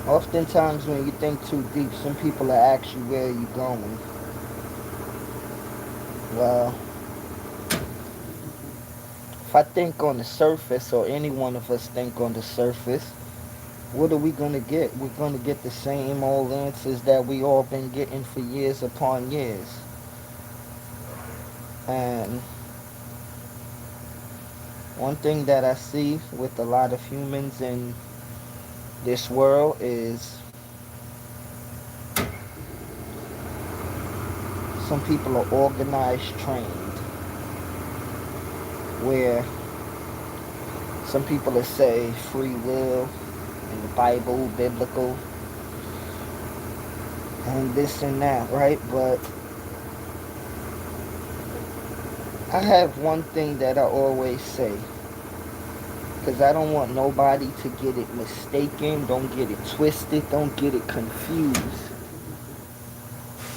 Oftentimes when you think too deep, some people will ask you where you going. Well, if I think on the surface, or any one of us think on the surface, what are we going to get? We're going to get the same old answers that we all been getting for years upon years. And one thing that I see with a lot of humans in this world is some people are organized, trained, where some people will say free will in the Bible, biblical, and this and that, right? But I have one thing that I always say, because I don't want nobody to get it mistaken, don't get it twisted, don't get it confused.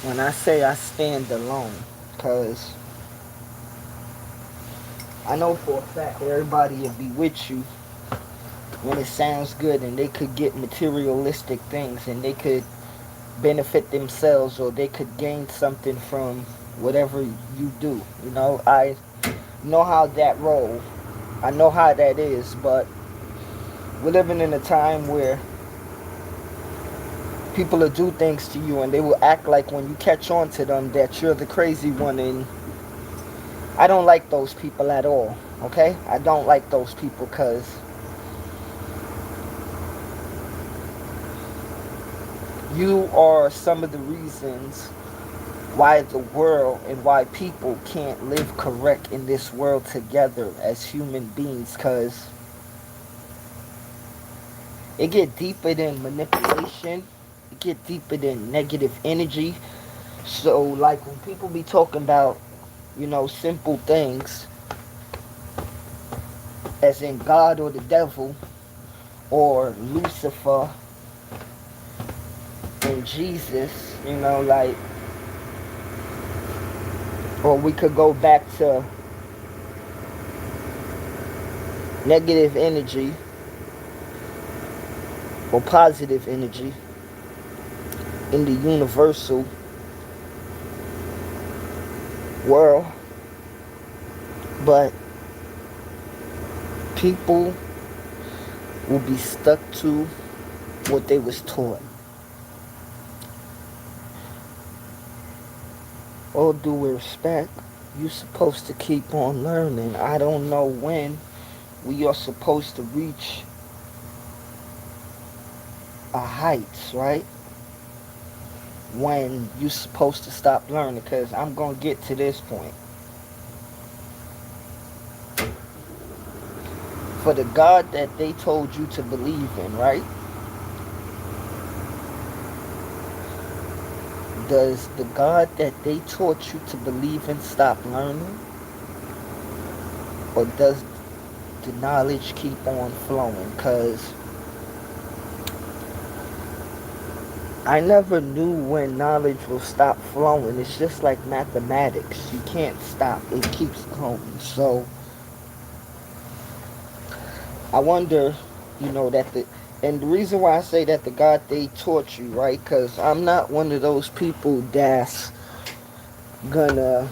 When I say I stand alone, because I know for a fact everybody will be with you when it sounds good, and they could get materialistic things, and they could benefit themselves, or they could gain something from whatever you do. I know how that roll. I know how that is, but we're living in a time where people will do things to you, and they will act like when you catch on to them that you're the crazy one, and I don't like those people at all. Okay, I don't like those people, because you are some of the reasons why the world and why people can't live correct in this world together as human beings, because it get deeper than manipulation, it get deeper than negative energy. So like when people be talking about, simple things, as in God or the devil or Lucifer and Jesus, like, or we could go back to negative energy or positive energy in the universal world. But people will be stuck to what they was taught. All due respect, you're supposed to keep on learning. I don't know when we are supposed to reach a heights, right? When you're supposed to stop learning, because I'm going to get to this point. For the God that they told you to believe in, right? Does the God that they taught you to believe in stop learning? Or does the knowledge keep on flowing? Because I never knew when knowledge will stop flowing. It's just like mathematics. You can't stop. It keeps going. So I wonder, and the reason why I say that the God they taught you, right? Because I'm not one of those people that's gonna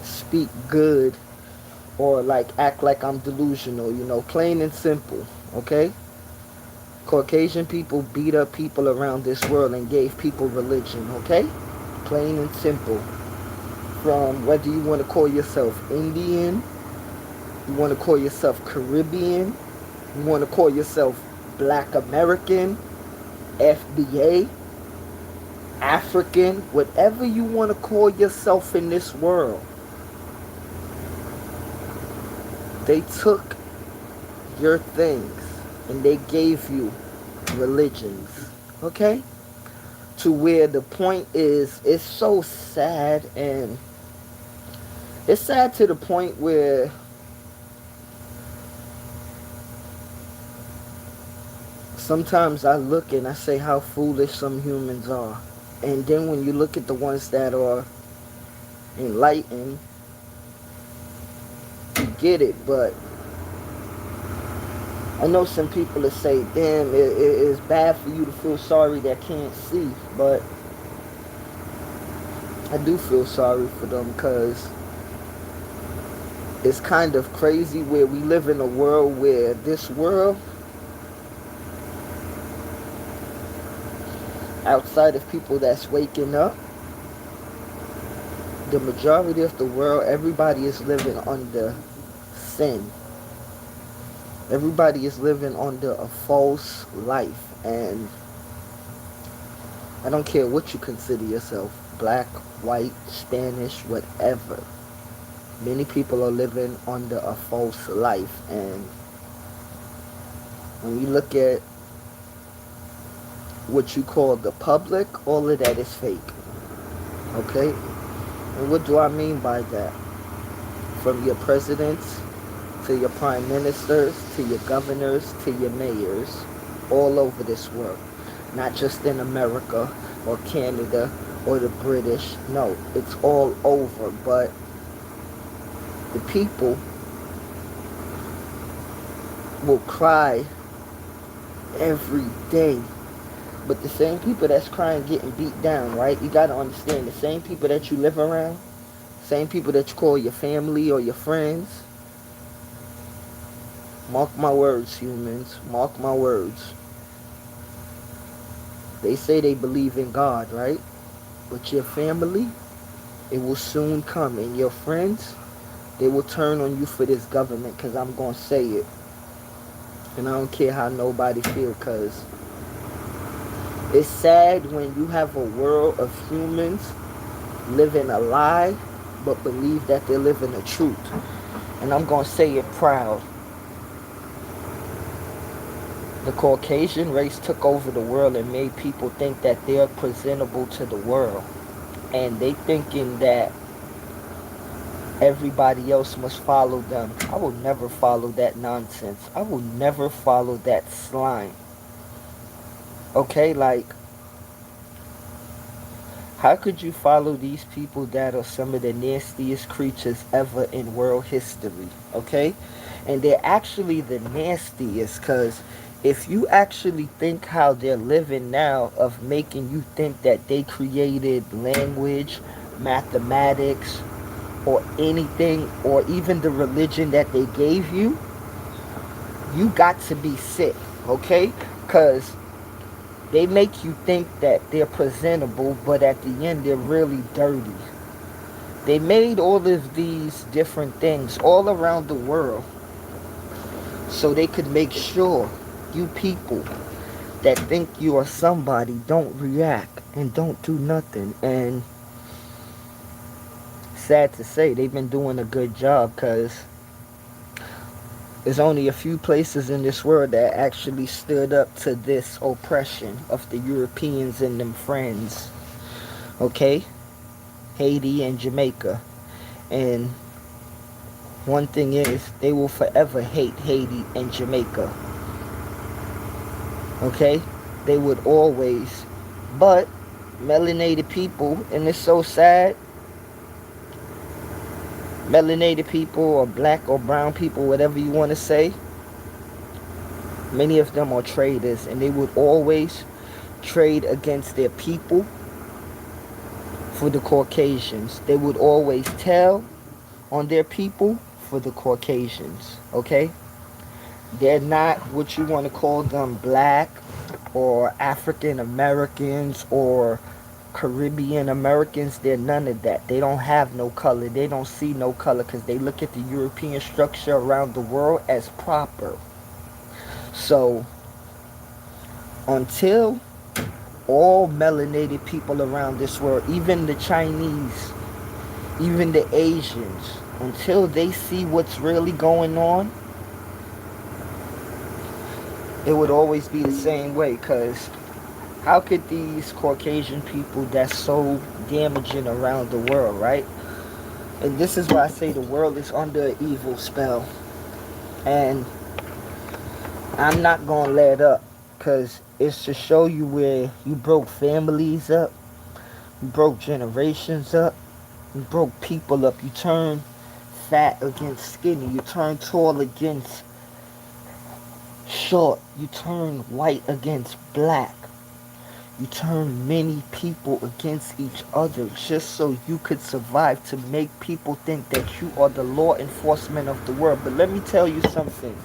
speak good or like act like I'm delusional, plain and simple, okay? Caucasian people beat up people around this world and gave people religion, okay? Plain and simple. From whether you want to call yourself Indian, you want to call yourself Caribbean, you want to call yourself Black American, FBA, African, whatever you want to call yourself in this world, they took your things and they gave you religions, okay? To where the point is, it's so sad, and it's sad to the point where sometimes I look and I say how foolish some humans are. And then when you look at the ones that are enlightened, you get it. But I know some people that say, damn, it is bad for you to feel sorry that can't see, but I do feel sorry for them because it's kind of crazy where we live in a world where this world, outside of people that's waking up, the majority of the world, everybody is living under sin. Everybody is living under a false life. And I don't care what you consider yourself, black, white, Spanish, whatever. Many people are living under a false life. And when you look at what you call the public, all of that is fake. Okay? And what do I mean by that? From your presidents to your prime ministers to your governors to your mayors all over this world. Not just in America or Canada or the British. No, it's all over. But the people will cry every day. But the same people that's crying getting beat down, right? You gotta understand, the same people that you live around, same people that you call your family or your friends, mark my words, humans, mark my words. They say they believe in God, right? But your family, it will soon come. And your friends, they will turn on you for this government, because I'm going to say it. And I don't care how nobody feel, because it's sad when you have a world of humans living a lie, but believe that they're living the truth. And I'm going to say it proud. The Caucasian race took over the world and made people think that they're presentable to the world. And they thinking that everybody else must follow them. I will never follow that nonsense. I will never follow that slime. Okay, like, how could you follow these people that are some of the nastiest creatures ever in world history? Okay? And they're actually the nastiest, because if you actually think how they're living now, of making you think that they created language, mathematics, or anything, or even the religion that they gave you, you got to be sick, okay? Because they make you think that they're presentable, but at the end they're really dirty. They made all of these different things all around the world so they could make sure you people that think you are somebody don't react and don't do nothing. And sad to say, they've been doing a good job, because there's only a few places in this world that actually stood up to this oppression of the Europeans and them friends. Okay? Haiti and Jamaica. And one thing is, they will forever hate Haiti and Jamaica. Okay? They would always. But melanated people, and it's so sad, melanated people or black or brown people, whatever you want to say, many of them are traitors, and they would always trade against their people for the Caucasians. They would always tell on their people for the Caucasians. Okay? They're not what you want to call them, black or African Americans or Caribbean Americans. They're none of that. They don't have no color. They don't see no color, because they look at the European structure around the world as proper. So until all melanated people around this world, even the Chinese, even the Asians, until they see what's really going on, it would always be the same way. Because how could these Caucasian people that's so damaging around the world, right? And this is why I say the world is under an evil spell. And I'm not going to let up, because it's to show you where you broke families up, you broke generations up, you broke people up. You turn fat against skinny, you turn tall against Short, you turn white against black. You turn many people against each other just so you could survive, to make people think that you are the law enforcement of the world. But let me tell you something.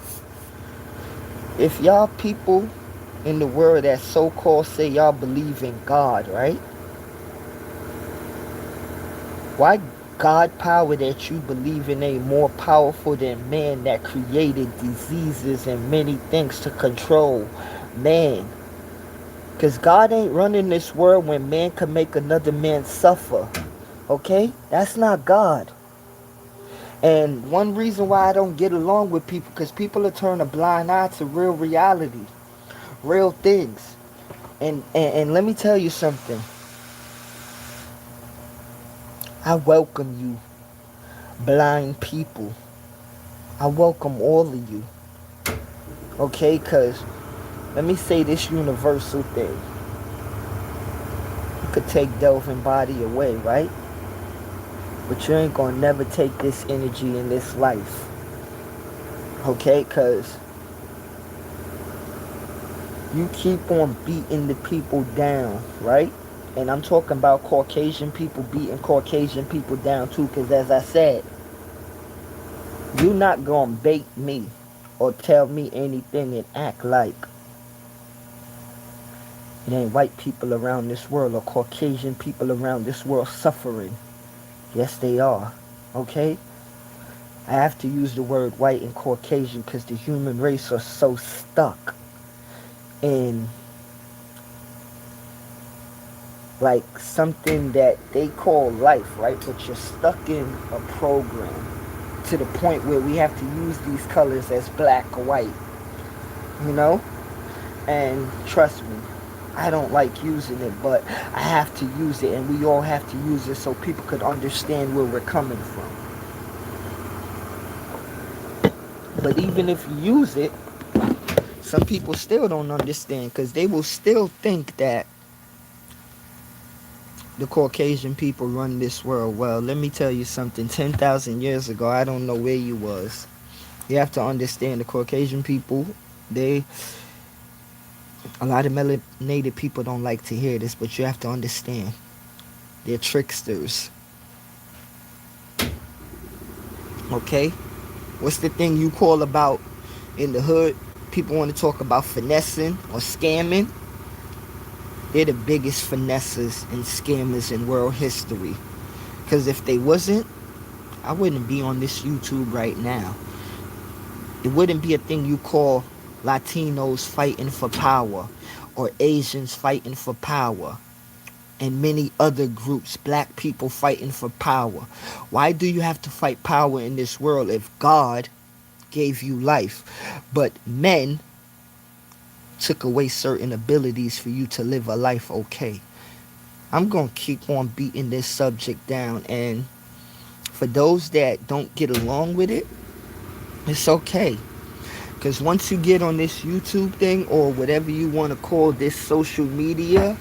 If y'all people in the world that so-called say y'all believe in God, right? Why God power that you believe in ain't more powerful than man that created diseases and many things to control man? Because God ain't running this world when man can make another man suffer. Okay? That's not God. And one reason why I don't get along with people, because people are turning a blind eye to real reality, real things. And let me tell you something. I welcome you, blind people. I welcome all of you. Okay? Because let me say this universal thing. You could take Delvin body away, right? But you ain't gonna never take this energy in this life. Okay? Because you keep on beating the people down, right? And I'm talking about Caucasian people beating Caucasian people down too. Because as I said, you not gonna bait me or tell me anything and act like it ain't white people around this world or Caucasian people around this world suffering. Yes, they are. Okay? I have to use the word white and Caucasian because the human race are so stuck in like something that they call life, right? But you're stuck in a program to the point where we have to use these colors as black or white, you know? And trust me, I don't like using it, but I have to use it, and we all have to use it so people could understand where we're coming from. But even if you use it, some people still don't understand because they will still think that the Caucasian people run this world. Well, let me tell you something. 10,000 years ago, I don't know where you was. You have to understand the Caucasian people, they, a lot of melanated people don't like to hear this, but you have to understand. They're tricksters. Okay? What's the thing you call about in the hood? People want to talk about finessing or scamming. They're the biggest finessers and scammers in world history. Because if they wasn't, I wouldn't be on this YouTube right now. It wouldn't be a thing you call Latinos fighting for power or Asians fighting for power and many other groups, black people fighting for power. Why do you have to fight power in this world if God gave you life, but men took away certain abilities for you to live a life okay? I'm going to keep on beating this subject down, and for those that don't get along with it, it's okay. Because once you get on this YouTube thing, or whatever you want to call this social media,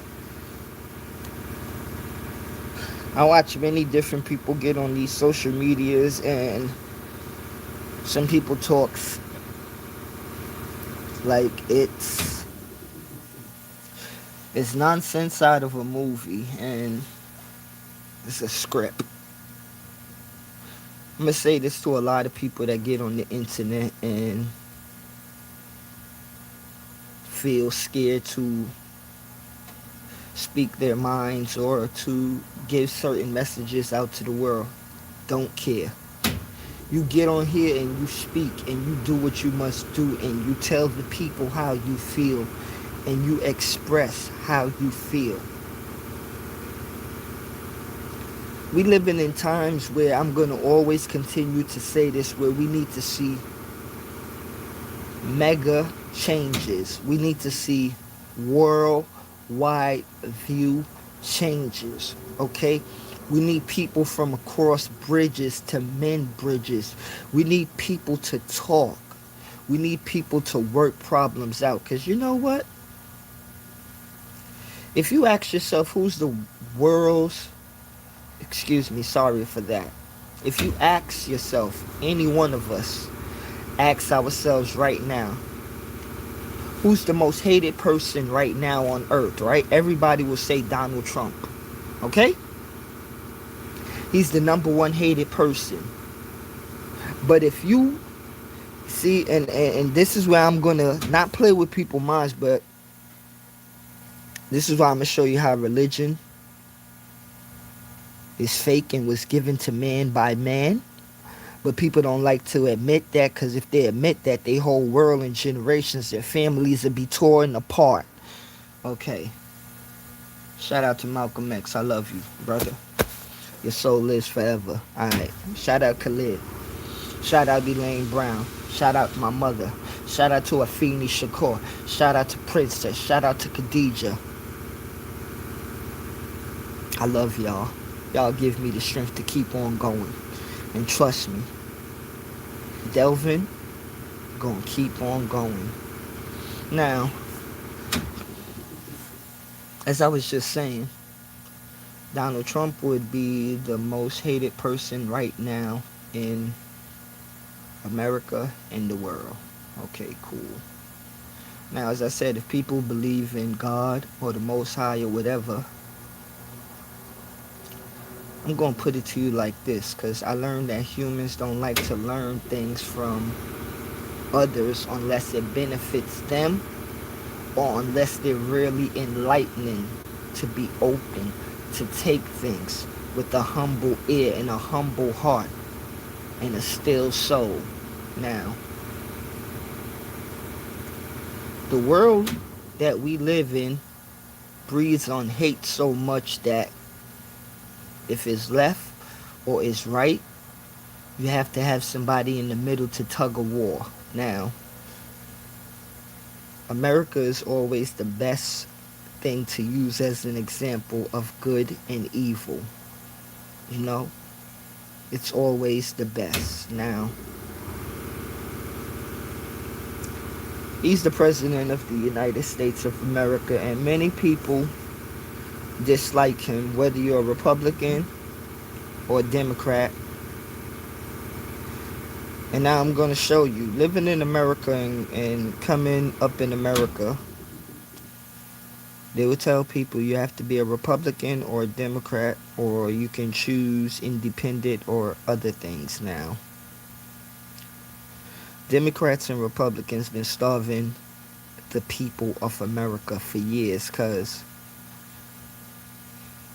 I watch many different people get on these social medias, and some people talks like it's nonsense out of a movie, and it's a script. I'm going to say this to a lot of people that get on the internet and feel scared to speak their minds or to give certain messages out to the world. Don't care. You get on here and you speak and you do what you must do, and you tell the people how you feel and you express how you feel. We living in times where I'm going to always continue to say this, where we need to see mega changes. We need to see worldwide view changes, okay? We need people from across bridges to mend bridges. We need people to talk. We need people to work problems out. Because you know what? If you ask yourself who's the world's, excuse me, sorry for that. If you ask yourself, any one of us, ask ourselves right now, Who's the most hated person right now on earth, right? Everybody will say Donald Trump. Okay? He's the number one hated person. But if you see, and this is where I'm gonna not play with people's minds, but this is why I'm gonna show you how religion is fake and was given to man by man. But people don't like to admit that, because if they admit that, their whole world and generations, their families will be torn apart. Okay. Shout out to Malcolm X. I love you, brother. Your soul lives forever. Alright. Shout out Khalid. Shout out Elaine Brown. Shout out to my mother. Shout out to Afeni Shakur. Shout out to Princess. Shout out to Khadijah. I love y'all. Y'all give me the strength to keep on going. And trust me, Delvin gonna keep on going. Now, as I was just saying, Donald Trump would be the most hated person right now in America and the world. Okay, cool. Now, as I said, if people believe in God or the Most High or whatever, I'm going to put it to you like this, because I learned that humans don't like to learn things from others unless it benefits them, or unless they're really enlightening, to be open, to take things with a humble ear and a humble heart and a still soul. Now, the world that we live in breeds on hate so much that if it's left or it's right, you have to have somebody in the middle to tug a war. Now, America is always the best thing to use as an example of good and evil. You know, it's always the best. Now, he's the president of the United States of America, and many people dislike him, whether you're a Republican or a Democrat. And now I'm going to show you, living in America and coming up in America, they would tell people you have to be a Republican or a Democrat, or you can choose independent or other things. Now, Democrats and Republicans been starving the people of America for years, because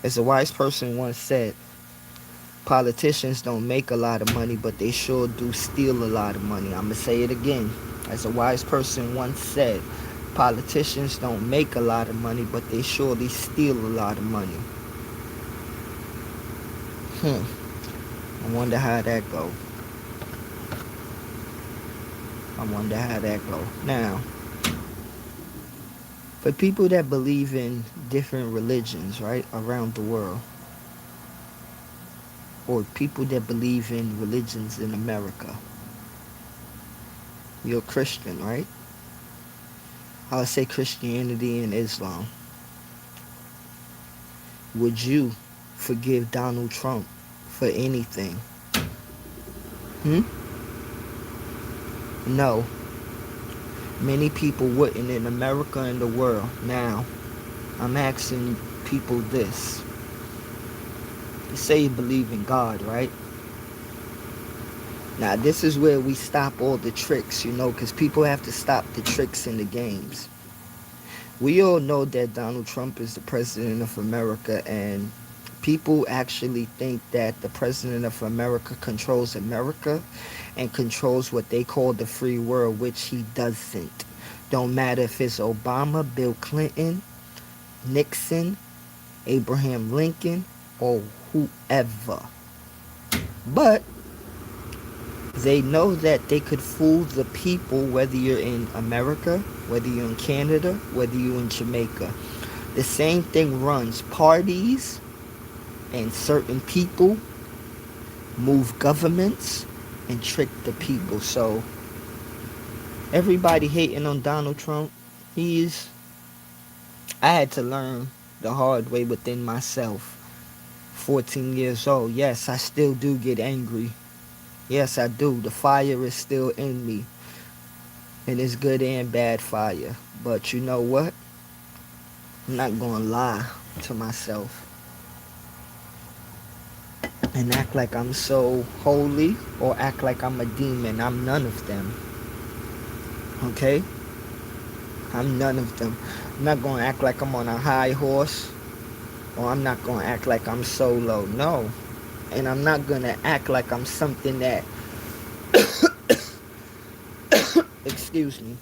as a wise person once said, politicians don't make a lot of money, but they sure do steal a lot of money. I'm going to say it again. As a wise person once said, politicians don't make a lot of money, but they surely steal a lot of money. I wonder how that go. Now, for people that believe in different religions, right, around the world, or people that believe in religions in America, you're a Christian, right? I'll say Christianity and Islam. Would you forgive Donald Trump for anything? No. Many people wouldn't in America and the world. Now, I'm asking people this. You say you believe in God, right? Now, this is where we stop all the tricks, you know, because people have to stop the tricks in the games. We all know that Donald Trump is the president of America, and people actually think that the president of America controls America and controls what they call the free world, which he doesn't. Don't matter if it's Obama, Bill Clinton, Nixon, Abraham Lincoln, or whoever. But they know that they could fool the people, whether you're in America, whether you're in Canada, whether you're in Jamaica. The same thing runs. Parties and certain people move governments and trick the people. So everybody hating on Donald Trump, I had to learn the hard way within myself. 14 years old. Yes, I still do get angry. Yes, I do. The fire is still in me. And it's good and bad fire. But you know what? I'm not gonna lie to myself and act like I'm so holy or act like I'm a demon. I'm none of them. Okay? I'm none of them. I'm not gonna act like I'm on a high horse, or I'm not gonna act like I'm solo. No. And I'm not gonna act like I'm something that, excuse me,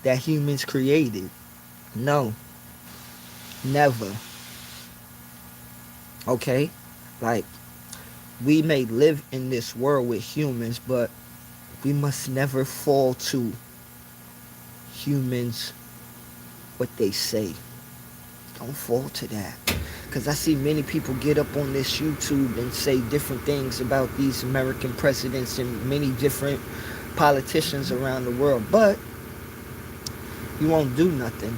that humans created. No. Never. Okay? Like, we may live in this world with humans, but we must never fall to humans what they say. Don't fall to that. Because I see many people get up on this YouTube and say different things about these American presidents and many different politicians around the world. But you won't do nothing.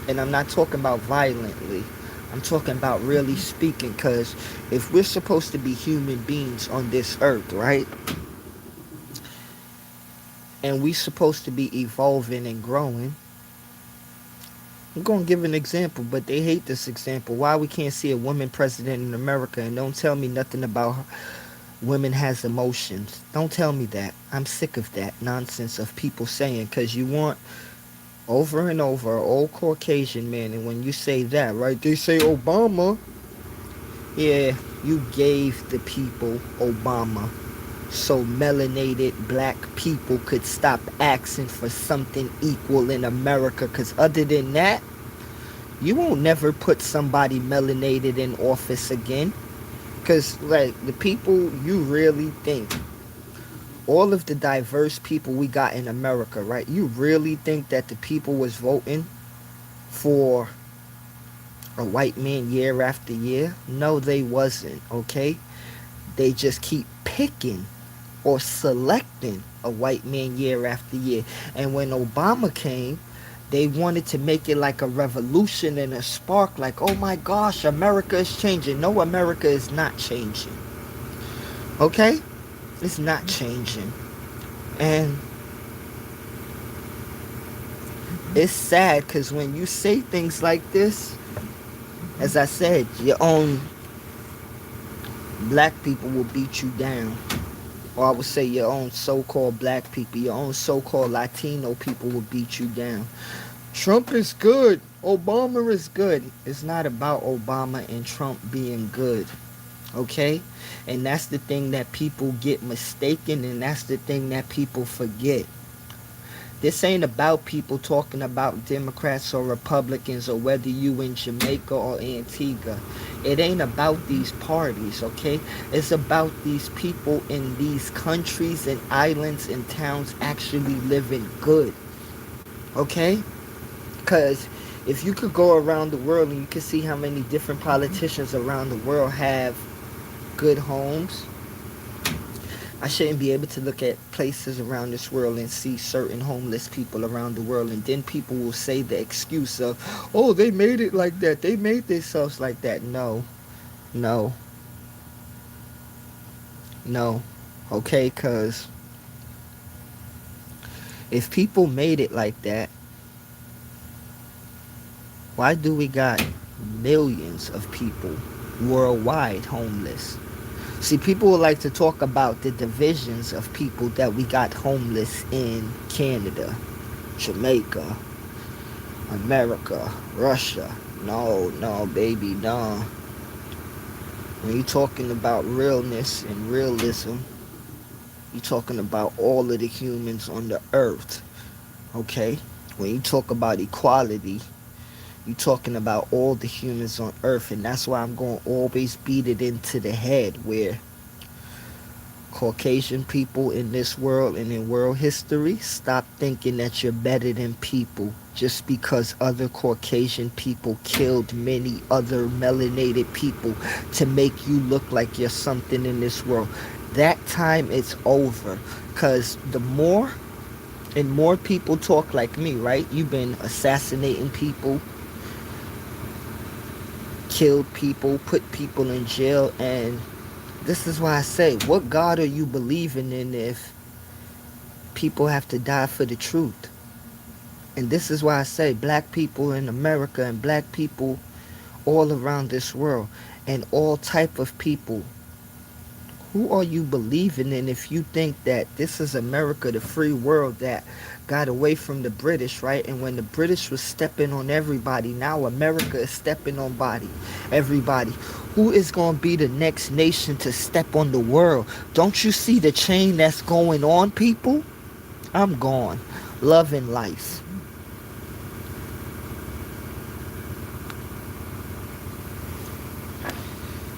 And I'm not talking about violently. I'm talking about really speaking. Because if we're supposed to be human beings on this earth, right? And we're supposed to be evolving and growing. I'm going to give an example, but they hate this example. Why we can't see a woman president in America, and don't tell me nothing about her. Women has emotions. Don't tell me that. I'm sick of that nonsense of people saying, because you want over and over an old Caucasian man, and when you say that, right, they say Obama. Yeah, you gave the people Obama so melanated black people could stop asking for something equal in America, because other than that, you won't never put somebody melanated in office again. Because, like, the people, you really think, all of the diverse people we got in America, right? You really think that the people was voting for a white man year after year? No, they wasn't, okay? They just keep picking or selecting a white man year after year. And when Obama came, they wanted to make it like a revolution and a spark, like, oh my gosh, America is changing. No, America is not changing. Okay? It's not changing. And it's sad because when you say things like this, as I said, your own black people will beat you down. Or I would say your own so-called black people, your own so-called Latino people will beat you down. Trump is good. Obama is good. It's not about Obama and Trump being good. Okay? And that's the thing that people get mistaken, and that's the thing that people forget. This ain't about people talking about Democrats or Republicans or whether you in Jamaica or Antigua. It ain't about these parties, okay? It's about these people in these countries and islands and towns actually living good, okay? Because if you could go around the world and you could see how many different politicians around the world have good homes, I shouldn't be able to look at places around this world and see certain homeless people around the world, and then people will say the excuse of, oh, they made it like that, they made themselves like that. No, no, no. Okay? Because if people made it like that, why do we got millions of people worldwide homeless? See, people would like to talk about the divisions of people that we got homeless in Canada, Jamaica, America, Russia. No, no, baby, no. When you're talking about realness and realism, you're talking about all of the humans on the earth, okay? When you talk about equality, you're talking about all the humans on earth, and that's why I'm going to always beat it into the head where Caucasian people in this world and in world history, stop thinking that you're better than people just because other Caucasian people killed many other melanated people to make you look like you're something in this world. That time is over, because the more and more people talk like me, right? You've been assassinating people, killed people, put people in jail, and this is why I say, what God are you believing in if People have to die for the truth. And this is why I say black people in America and black people all around this world and all type of people. Who are you believing in if you think that this is America, the free world that got away from the British, right? And when the British was stepping on everybody, now America is stepping on everybody. Who is going to be the next nation to step on the world? Don't you see the chain that's going on, people? I'm gone. Love and life.